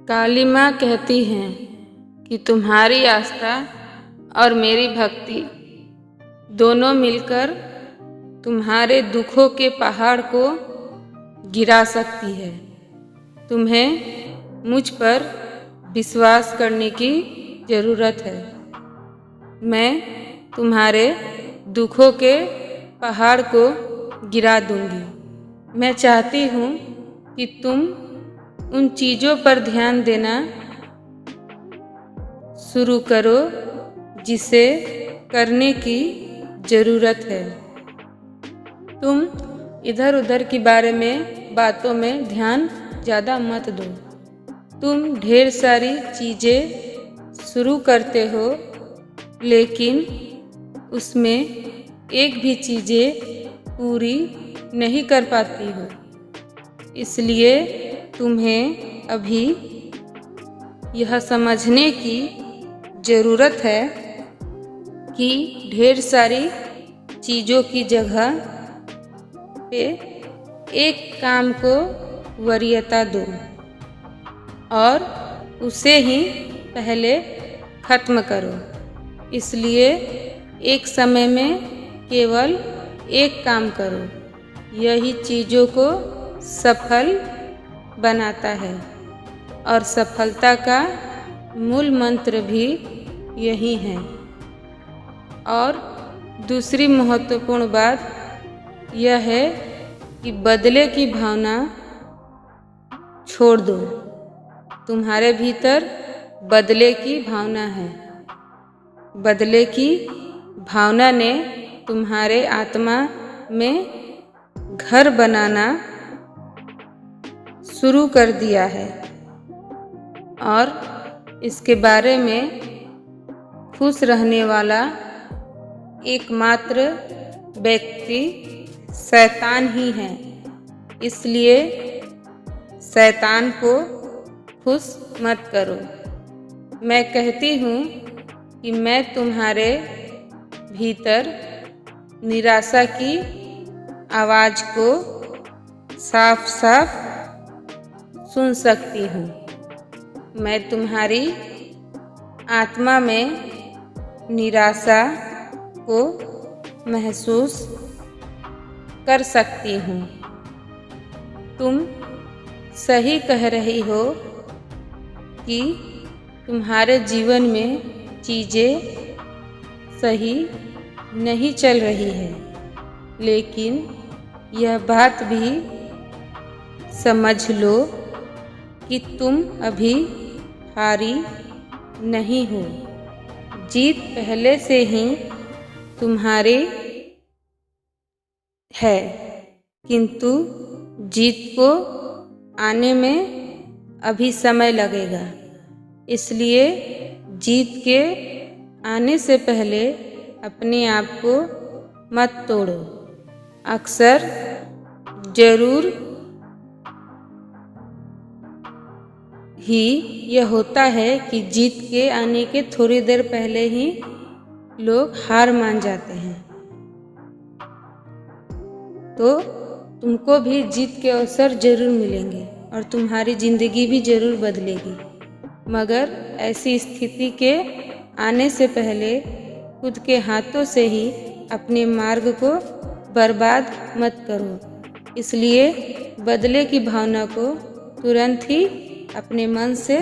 काली माँ कहती हैं कि तुम्हारी आस्था और मेरी भक्ति दोनों मिलकर तुम्हारे दुखों के पहाड़ को गिरा सकती है। तुम्हें मुझ पर विश्वास करने की ज़रूरत है। मैं तुम्हारे दुखों के पहाड़ को गिरा दूंगी। मैं चाहती हूँ कि तुम उन चीज़ों पर ध्यान देना शुरू करो जिसे करने की ज़रूरत है। तुम इधर उधर की बातों में ध्यान ज़्यादा मत दो। तुम ढेर सारी चीज़ें शुरू करते हो लेकिन उसमें एक भी चीज़ें पूरी नहीं कर पाती हो। इसलिए तुम्हें अभी यह समझने की ज़रूरत है कि ढेर सारी चीज़ों की जगह पे एक काम को वरीयता दो और उसे ही पहले ख़त्म करो। इसलिए एक समय में केवल एक काम करो। यही चीज़ों को सफल बनाता है और सफलता का मूल मंत्र भी यही है। और दूसरी महत्वपूर्ण बात यह है कि बदले की भावना छोड़ दो। तुम्हारे भीतर बदले की भावना है। बदले की भावना ने तुम्हारे आत्मा में घर बनाना शुरू कर दिया है और इसके बारे में खुश रहने वाला एकमात्र व्यक्ति शैतान ही है। इसलिए शैतान को खुश मत करो। मैं कहती हूँ कि मैं तुम्हारे भीतर निराशा की आवाज़ को साफ साफ सुन सकती हूँ। मैं तुम्हारी आत्मा में निराशा को महसूस कर सकती हूँ। तुम सही कह रही हो कि तुम्हारे जीवन में चीज़ें सही नहीं चल रही है, लेकिन यह बात भी समझ लो कि तुम अभी हारी नहीं हो। जीत पहले से ही तुम्हारी है, किंतु जीत को आने में अभी समय लगेगा। इसलिए जीत के आने से पहले अपने आप को मत तोड़ो। अक्सर जरूर ही यह होता है कि जीत के आने के थोड़ी देर पहले ही लोग हार मान जाते हैं। तो तुमको भी जीत के अवसर जरूर मिलेंगे और तुम्हारी ज़िंदगी भी जरूर बदलेगी। मगर ऐसी स्थिति के आने से पहले खुद के हाथों से ही अपने मार्ग को बर्बाद मत करो। इसलिए बदले की भावना को तुरंत ही अपने मन से